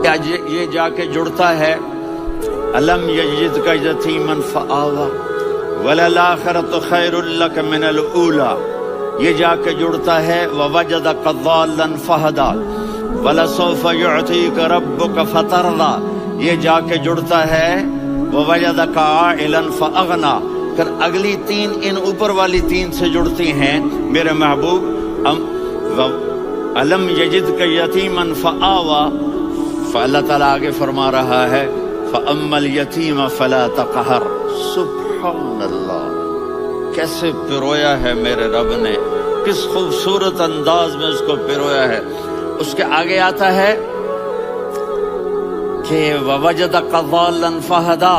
یہ جا کے جڑتا ہے الم یجدک یتیما فآوی وللآخرۃ خیر لک من الاولی، یہ جا کے جڑتا ہے ووجدک ضالا فہدی ولسوف یعطیک ربک فترضی، یہ جا کے جڑتا ہے ووجدک عائلا فاغنی، پھر اگلی تین ان اوپر والی تین سے جڑتی ہیں میرے محبوب الم یجدک یتیما فآوی، فاللہ تعالیٰ آگے فرما رہا ہے فاما الیتیم فلا تقہر۔ سبحان اللہ، کیسے پرویا ہے میرے رب نے، کس خوبصورت انداز میں اس کو پرویا ہے۔ اس کے آگے آتا ہے کہ ووجدک ضالا فہدی،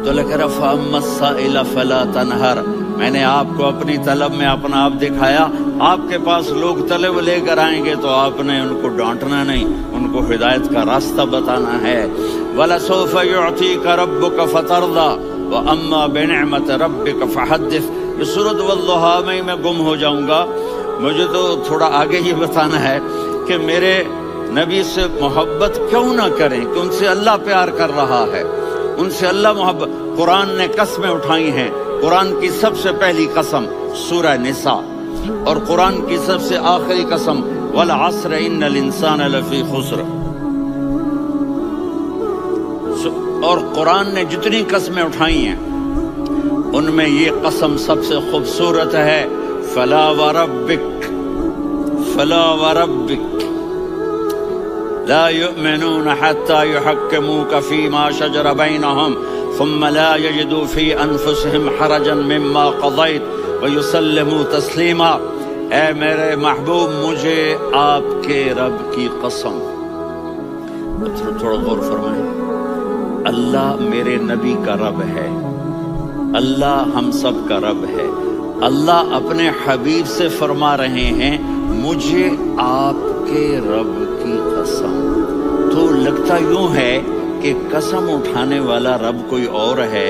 تو لکھ رہا فاما السائل فلا تنہر، میں نے آپ کو اپنی طلب میں اپنا آپ دکھایا، آپ کے پاس لوگ طلب لے کر آئیں گے تو آپ نے ان کو ڈانٹنا نہیں، ان کو ہدایت کا راستہ بتانا ہے۔ وَلَسَوْفَ يُعْطِيكَ رَبُّكَ فَتَرْضَىٰ وَأَمَّا بِنِعْمَةِ رَبِّكَ فَحَدِّثْ۔ یہ سورۃ والضحیٰ میں میں گم ہو جاؤں گا، مجھے تو تھوڑا آگے ہی بتانا ہے کہ میرے نبی سے محبت کیوں نہ کریں، کہ ان سے اللہ پیار کر رہا ہے، ان سے اللہ محبت۔ قرآن نے قسمیں اٹھائی ہیں، قرآن کی سب سے پہلی قسم سورہ نساء، اور قرآن کی سب سے آخری قسم والعصر ان الانسان لفی خسر۔ اور قرآن نے جتنی قسمیں اٹھائی ہیں ان میں یہ قسم سب سے خوبصورت ہے، فلا وربک فلا وربک لا يؤمنون حتى يحكموك فيما شجر بينهم ثم لا يجدوا في انفسهم حرجا مما قضيت ويسلموا تسلیما۔ اے میرے محبوب، مجھے آپ کے رب کی قسم، تھوڑا غور فرمائیں، اللہ میرے نبی کا رب ہے، اللہ ہم سب کا رب ہے، اللہ اپنے حبیب سے فرما رہے ہیں مجھے آپ کے رب کی قسم۔ تو لگتا یوں ہے کہ قسم اٹھانے والا رب کوئی اور ہے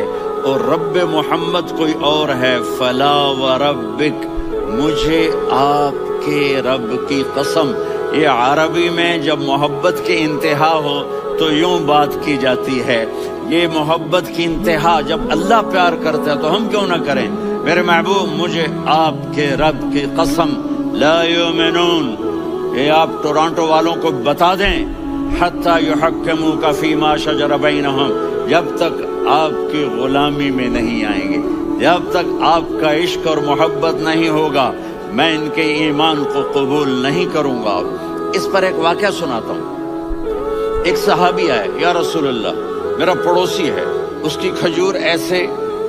اور رب محمد کوئی اور ہے۔ فلا وربک، مجھے آپ کے رب کی قسم۔ یہ عربی میں جب محبت کی انتہا ہو تو یوں بات کی جاتی ہے، یہ محبت کی انتہا جب اللہ پیار کرتا ہے تو ہم کیوں نہ کریں۔ میرے محبوب، مجھے آپ کے رب کی قسم، لا یؤمنون، یہ آپ ٹورانٹو والوں کو بتا دیں، حتی یحکموک فیما شجر بینہم، جب تک آپ کی غلامی میں نہیں آئیں گے، جب تک آپ کا عشق اور محبت نہیں ہوگا، میں ان کے ایمان کو قبول نہیں کروں گا۔ اس پر ایک واقعہ سناتا ہوں۔ ایک صحابی آئے، یا رسول اللہ، میرا پڑوسی ہے، اس کی کھجور ایسے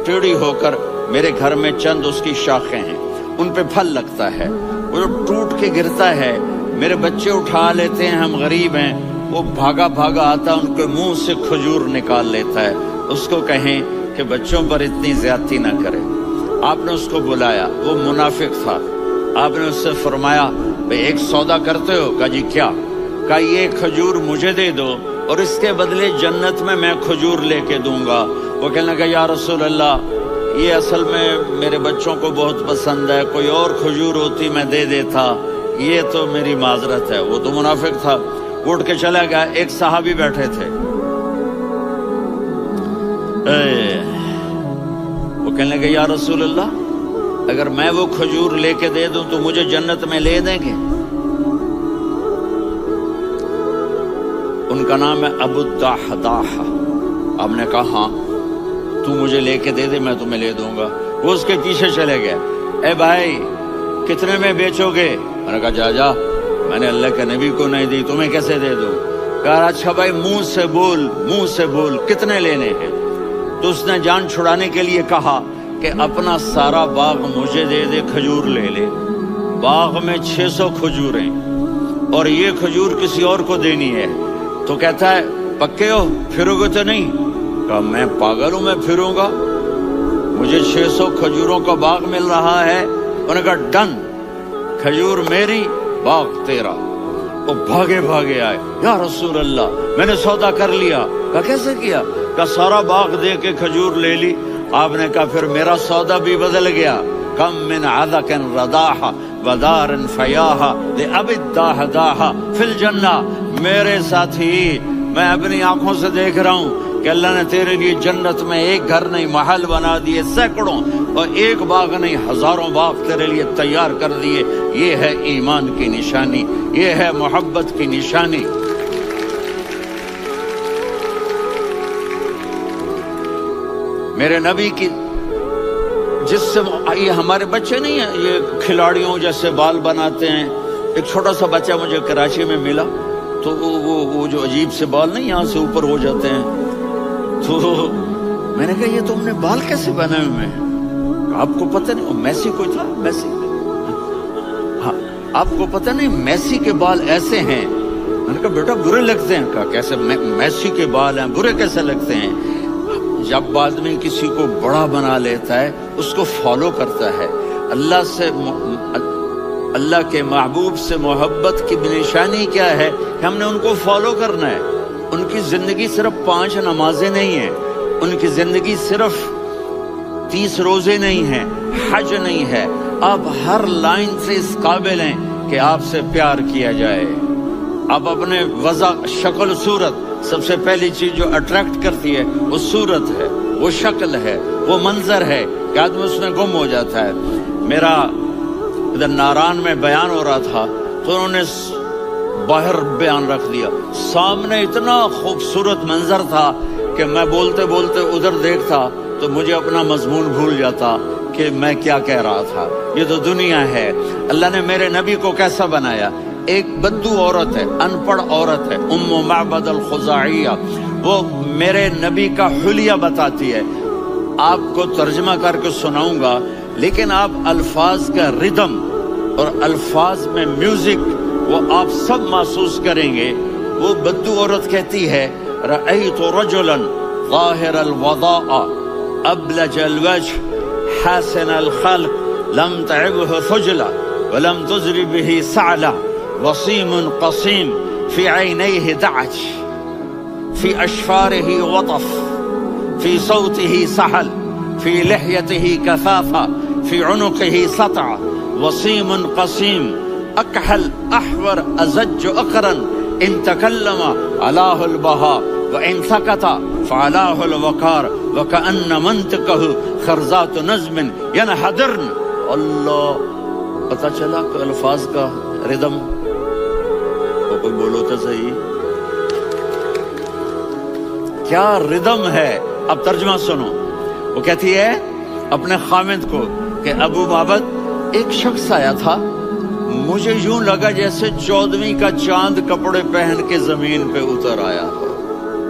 ٹیڑھی ہو کر میرے گھر میں چند اس کی شاخیں ہیں، ان پہ پھل لگتا ہے، وہ جو ٹوٹ کے گرتا ہے، میرے بچے اٹھا لیتے ہیں، ہم غریب ہیں، وہ بھاگا بھاگا آتا ان کے منہ سے کھجور نکال لیتا ہے۔ اس کو کہیں کہ بچوں پر اتنی زیادتی نہ کرے۔ آپ نے اس کو بلایا، وہ منافق تھا، آپ نے اس سے فرمایا بھئی ایک سودا کرتے ہو؟ کہا جی کیا؟ کہا یہ کھجور مجھے دے دو اور اس کے بدلے جنت میں کھجور لے کے دوں گا۔ وہ کہنے لگا یا رسول اللہ، یہ اصل میں میرے بچوں کو بہت پسند ہے، کوئی اور کھجور ہوتی میں دے دیتا، یہ تو میری معذرت ہے۔ وہ تو منافق تھا، اٹھ کے چلا گیا۔ ایک صحابی بیٹھے تھے، وہ کہنے لگے یا رسول اللہ، اگر میں وہ کھجور لے کے دے دوں تو مجھے جنت میں لے دیں گے؟ ان کا نام ہے ابو الدحداح۔ آپ نے کہا ہاں، تو مجھے لے کے دے دے، میں تمہیں لے دوں گا۔ وہ اس کے پیچھے چلے گئے، اے بھائی کتنے میں بیچو گے؟ میں نے کہا جا جا، میں نے اللہ کے نبی کو نہیں دی، تمہیں کیسے دے دوں؟ کہا اچھا بھائی منہ سے بول، منہ سے بول، کتنے لینے ہیں؟ تو اس نے جان چھڑانے کے لیے کہا کہ اپنا سارا باغ مجھے دے دے، کھجور لے لے۔ باغ میں 600 کھجوریں اور یہ کھجور کسی اور کو دینی ہے۔ تو کہتا ہے پکے ہو، پھرو گے تو نہیں؟ کہا میں پاگل ہوں، میں پھروں گا؟ مجھے 600 کھجوروں کا باغ مل رہا ہے۔ انہوں نے کہا ڈن، کھجور میری، باغ تیرا۔ وہ بھاگے بھاگے آئے، یا رسول اللہ میں نے سودا کر لیا۔ کہا کیسے کیا؟ کہا سارا باغ دے کے کھجور لے لی۔ آپ نے کہا پھر میرا سودا بھی بدل گیا۔ کم من عذق رداح ودار فیاح لأبی الدحداح فی الجنہ۔ میرے ساتھی میں اپنی آنکھوں سے دیکھ رہا ہوں کہ اللہ نے تیرے لیے جنت میں ایک گھر نہیں محل بنا دیے سینکڑوں، اور ایک باغ نہیں ہزاروں باغ تیرے لیے تیار کر دیے۔ یہ ہے ایمان کی نشانی، یہ ہے محبت کی نشانی۔ میرے نبی کی جس سے یہ ہمارے بچے نہیں ہیں، یہ کھلاڑیوں جیسے بال بناتے ہیں۔ ایک چھوٹا سا بچہ مجھے کراچی میں ملا، تو وہ جو عجیب سے بال نہیں یہاں سے اوپر ہو جاتے ہیں، تو میں نے کہا یہ تم نے بال کیسے بنائے ہوئے ہیں؟ آپ کو پتہ نہیں وہ میسی کوئی تھا، میسی، ہاں آپ کو پتہ نہیں میسی کے بال ایسے ہیں؟ میں نے کہا بیٹا برے لگتے ہیں۔ کہا کیسے؟ میسی کے بال ہیں برے کیسے لگتے ہیں؟ جب آدمی کسی کو بڑا بنا لیتا ہے اس کو فالو کرتا ہے۔ اللہ کے محبوب سے محبت کی نشانی کیا ہے کہ ہم نے ان کو فالو کرنا ہے۔ ان کی زندگی صرف 5 نمازیں نہیں ہیں، ان کی زندگی صرف 30 روزے نہیں ہیں، حج نہیں ہے۔ آپ ہر لائن سے اس قابل ہیں کہ آپ سے پیار کیا جائے۔ آپ اپنے وضع، شکل، صورت، سب سے پہلی چیز جو اٹریکٹ کرتی ہے وہ صورت ہے، وہ شکل ہے، وہ منظر ہے کہ آدمی اس میں گم ہو جاتا ہے۔ میرا ادھر ناران میں بیان ہو رہا تھا تو انہوں نے باہر بیان رکھ دیا، سامنے اتنا خوبصورت منظر تھا کہ میں بولتے بولتے ادھر دیکھتا تو مجھے اپنا مضمون بھول جاتا کہ میں کیا کہہ رہا تھا۔ یہ تو دنیا ہے۔ اللہ نے میرے نبی کو کیسا بنایا؟ ایک بدو عورت ہے، ان پڑھ عورت ہے، ام معبد الخزاعیہ، وہ میرے نبی کا حلیہ بتاتی ہے۔ آپ کو ترجمہ کر کے سناؤں گا، لیکن آپ الفاظ کا ردم اور الفاظ میں میوزک وہ آپ سب محسوس کریں گے۔ وہ بدو عورت کہتی ہے رأیت رجلا ظاہر الوضاء ابلج الوجه حاسن الخلق لم تعبه ثجلة ولم تزر به سعلة وصيم قصيم في عينيه دعج في أشفاره وطف في صوته سحل في لحيته كثافة في عنقه سطع وصيم قصيم أكحل أحور أزج أقرن إن تكلم علاه البهاء وإن سكت فعلاه الوقار وكأن منطقه خرزات نظم ينحدرن۔ اللہ، پتہ چلا کہ الفاظ کا ردم، کوئی بولو تو صحیح، کیا ردم ہے۔ اب ترجمہ سنو۔ وہ کہتی ہے اپنے خامد کو کہ ابو معبد ایک شخص آیا تھا، مجھے یوں لگا جیسے 14ویں کا چاند کپڑے پہن کے زمین پہ اتر آیا ہو۔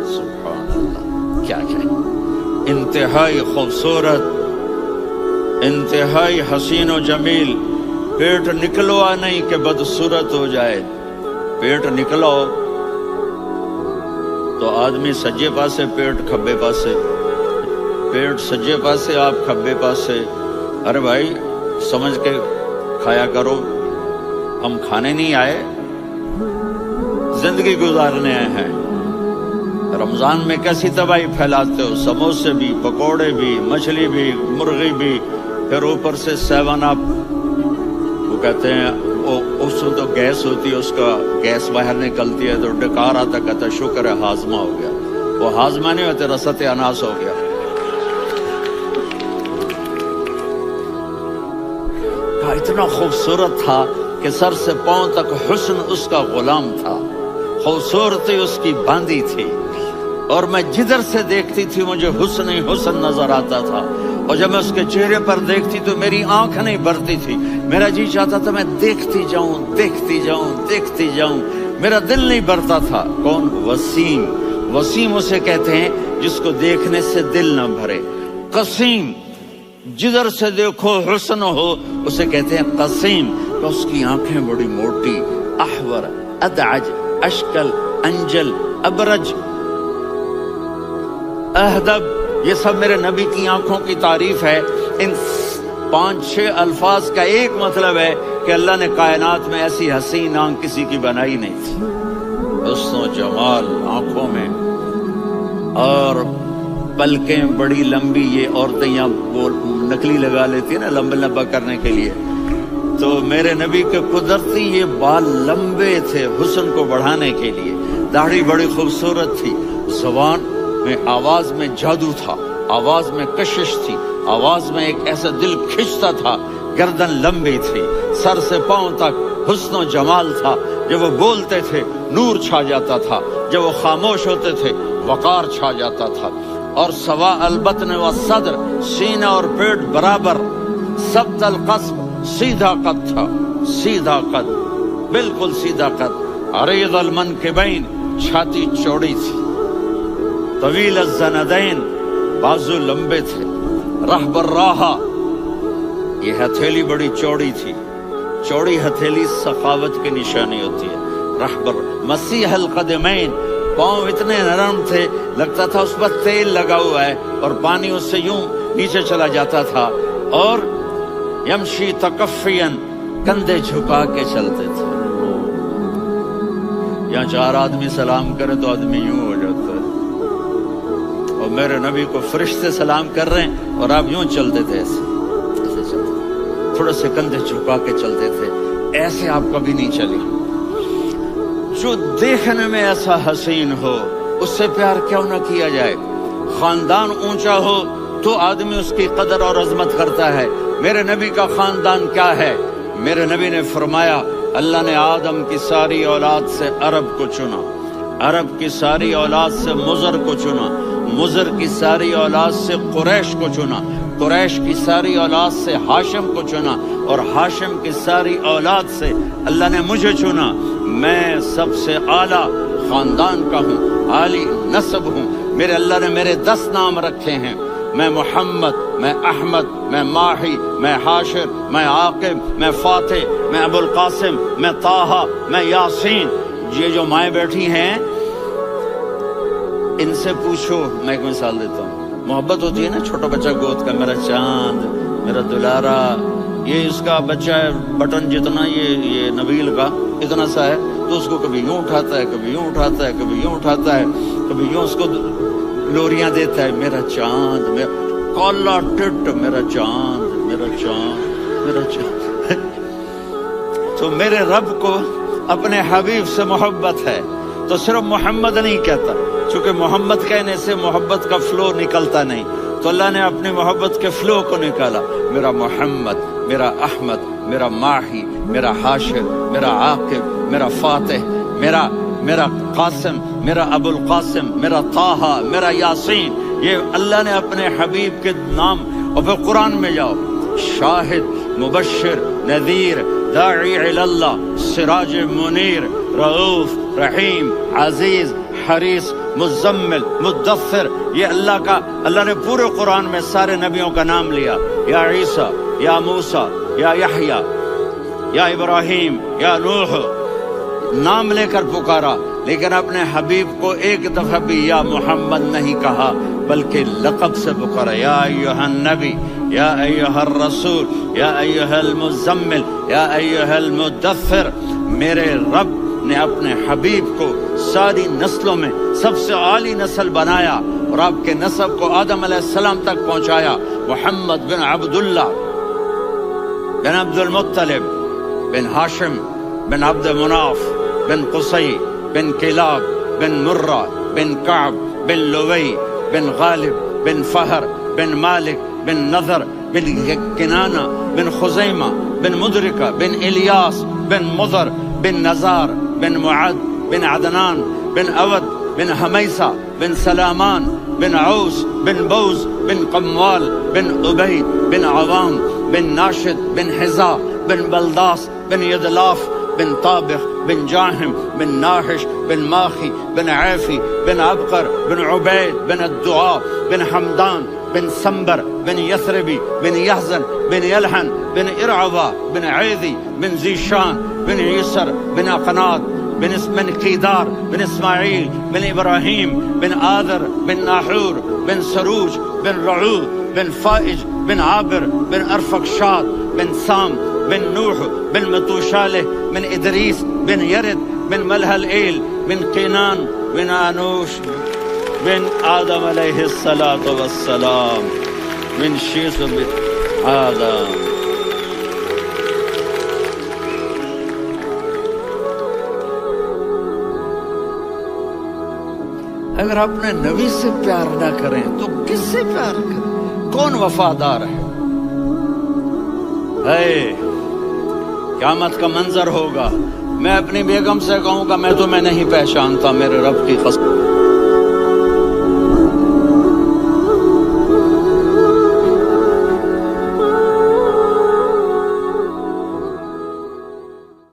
سبحان اللہ، کیا کہے، انتہائی خوبصورت، انتہائی حسین و جمیل۔ پیٹ نکلوا نہیں کہ بدصورت ہو جائے، پیٹ نکلاؤ تو آدمی سجے پاسے پیٹ کھبے پاسے، پیٹ سجے پاسے آپ کھبے پاسے۔ ارے بھائی سمجھ کے کھایا کرو، ہم کھانے نہیں آئے، زندگی گزارنے آئے ہیں۔ رمضان میں کیسی تباہی پھیلاتے ہو، سموسے بھی، پکوڑے بھی، مچھلی بھی، مرغی بھی، پھر اوپر سے 7 اپ۔ وہ کہتے ہیں اس میں تو گیس ہوتی ہے، اس کا گیس باہر نکلتی ہے تو ڈکار آتا، کہتا شکر ہے ہاضمہ ہو گیا۔ وہ ہاضمہ نہیں ہوتے، رسط اناس ہو گیا۔ اتنا خوبصورت تھا کہ سر سے پاؤں تک حسن اس کا غلام تھا، خوبصورتی اس کی باندھی تھی، اور میں جدھر سے دیکھتی تھی مجھے حسن ہی حسن نظر آتا تھا، اور جب میں اس کے چہرے پر دیکھتی تو میری آنکھ نہیں بھرتی تھی، میرا جی چاہتا تھا میں دیکھتی جاؤں دیکھتی جاؤں دیکھتی جاؤں، میرا دل نہیں بھرتا تھا۔ کون؟ وسیم۔ وسیم اسے کہتے ہیں جس کو دیکھنے سے دل نہ بھرے۔ قسیم، جدھر سے دیکھو حسن ہو، اسے کہتے ہیں قسیم، تو اس کی آنکھیں بڑی موٹی، احور، ادعج، اشکل، انجل، ابرج، اہدب، یہ سب میرے نبی کی آنکھوں کی تعریف ہے۔ ان 5-6 الفاظ کا ایک مطلب ہے کہ اللہ نے کائنات میں ایسی حسین آنکھ کسی کی بنائی نہیں تھی۔ حسن و جمال آنکھوں میں، اور پلکیں بڑی لمبی، یہ عورتیں یہاں نکلی لگا لیتی ہیں نا لمبا کرنے کے لیے، تو میرے نبی کے قدرتی یہ بال لمبے تھے حسن کو بڑھانے کے لیے۔ داڑھی بڑی خوبصورت تھی، زبان میں آواز میں جادو تھا، آواز میں کشش تھی، آواز میں ایک ایسا دل کھنچتا تھا، گردن لمبی تھی، سر سے پاؤں تک حسن و جمال تھا، جب وہ بولتے تھے نور چھا جاتا تھا، جب وہ خاموش ہوتے تھے وقار چھا جاتا تھا، اور سوا البطن و صدر، سینہ اور پیٹ برابر، سبت القصب، سیدھا قد تھا، سیدھا قد، بالکل سیدھا قد، عریض المنکبین، چھاتی چوڑی تھی، طویل الزندین، بازو لمبے تھے، رحب الراحہ، یہ ہتھیلی بڑی چوڑی تھی، چوڑی ہتھیلی سخاوت کی نشانی ہوتی ہے، رحبر، مسیح القدمین، پاؤں اتنے نرم تھے لگتا تھا اس پر تیل لگا ہوا ہے اور پانی اس سے یوں نیچے چلا جاتا تھا، اور یمشی تکفین، کندھے جھکا کے چلتے تھے، یہاں چار آدمی سلام کرے تو آدمی یوں ہو جاتا ہے، اور میرے نبی کو فرشتے سلام کر رہے ہیں اور آپ یوں چلتے تھے، ایسے چلتے، تھوڑے سے کندھے جھکا کے چلتے تھے، ایسے آپ کبھی نہیں چلی۔ جو دیکھنے میں ایسا حسین ہو اس سے پیار کیوں نہ کیا جائے؟ خاندان اونچا ہو تو آدمی اس کی قدر اور عظمت کرتا ہے۔ میرے نبی کا خاندان کیا ہے؟ میرے نبی نے فرمایا اللہ نے آدم کی ساری اولاد سے عرب کو چنا، عرب کی ساری اولاد سے مضر کو چنا، مضر کی ساری اولاد سے قریش کو چنا، قریش کی ساری اولاد سے ہاشم کو چنا، اور ہاشم کی ساری اولاد سے اللہ نے مجھے چنا۔ میں سب سے اعلیٰ خاندان کا ہوں، عالی نسب ہوں، میرے اللہ نے میرے 10 نام رکھے ہیں، میں محمد، میں احمد، میں ماہی، میں حاشر، میں عاقب، میں فاتح، میں ابو القاسم، میں طٰہٰ، میں یاسین۔ یہ جو مائیں بیٹھی ہیں ان سے پوچھو، میں ایک مثال دیتا ہوں، محبت ہوتی ہے نا چھوٹا بچہ گود کا، میرا چاند، میرا دلارا، یہ اس کا بچہ ہے بٹن جتنا، یہ نبیل کا اتنا سا ہے، تو اس کو کبھی یوں اٹھاتا ہے، کبھی یوں اٹھاتا ہے، کبھی یوں اٹھاتا ہے، کبھی یوں اس کو لوریاں دیتا ہے، میرا چاند، میرا کالا ٹٹ، میرا چاند، میرا چاند، میرا چاند۔ تو میرے رب کو اپنے حبیب سے محبت ہے تو صرف محمد نہیں کہتا، چونکہ محمد کہنے سے محبت کا فلو نکلتا نہیں، تو اللہ نے اپنی محبت کے فلو کو نکالا، میرا محمد، میرا احمد، میرا ماہی، میرا حاشر، میرا عاقب، میرا فاتح، میرا قاسم، میرا ابو القاسم، میرا طٰہٰ، میرا یاسین، یہ اللہ نے اپنے حبیب کے نام۔ اور پھر قرآن میں جاؤ، شاہد، مبشر، نذیر، داعی اللہ، سراج منیر، رؤوف، رحیم، عزیز، حریص، مزمل، مدثر، یہ اللہ نے پورے قرآن میں سارے نبیوں کا نام لیا، یا عیسیٰ، یا موسیٰ، یا یحییٰ، یا ابراہیم، یا نوح، نام لے کر پکارا، لیکن اپنے حبیب کو ایک دفعہ بھی یا محمد نہیں کہا بلکہ لقب سے پکارا، یا ایھا النبی، یا ایھا الرسول، یا ایھا المزمل، یا ایھا المدثر۔ میرے رب نے اپنے حبیب کو ساری نسلوں میں سب سے عالی نسل بنایا اور آپ کے نسب کو آدم علیہ السلام تک پہنچایا۔ محمد بن عبداللہ بن عبد المطلب بن ہاشم بن عبد مناف بن قصی بن کلاب بن مرہ بن کعب بن لوی بن غالب بن فہر بن مالک بن نضر بن کنانہ بن خزیمہ بن مدرکہ بن الیاس بن مضر بن نزار بن معد بن عدنان بن اود بن حمیسہ بن سلامان بن عوس بن بوز بن قموال بن عبید بن عوام بن ناشد بن حذا بن بلداس بن یدلاف بن طابخ بن جاہم بن ناحش بن ماخی بن عیفی بن عبقر بن عبید بن الدعاء بن حمدان بن سنبر بن یثربی بن یحزن بن یلحن بن ارعوا بن عیدی بن زیشان بن یسر بن اقناد بن قیدار بن اسماعیل بن ابراہیم بن آذر بن ناحور بن سروج بن رعو بن فائج بن عابر بن ارفقشاد بن سام بن نوح بن متوشالح بن ادریس بن یرد بن ملہلئیل بن قینان بن آنوش بن آدم علیہ السلام من شیث بن آدم۔ اگر اپنے نبی سے پیار نہ کریں تو کس سے پیار کریں؟ کون وفادار ہے؟ قیامت کا منظر ہوگا، میں اپنی بیگم سے کہوں گا میں تمہیں نہیں پہچانتا، میرے رب کی قسم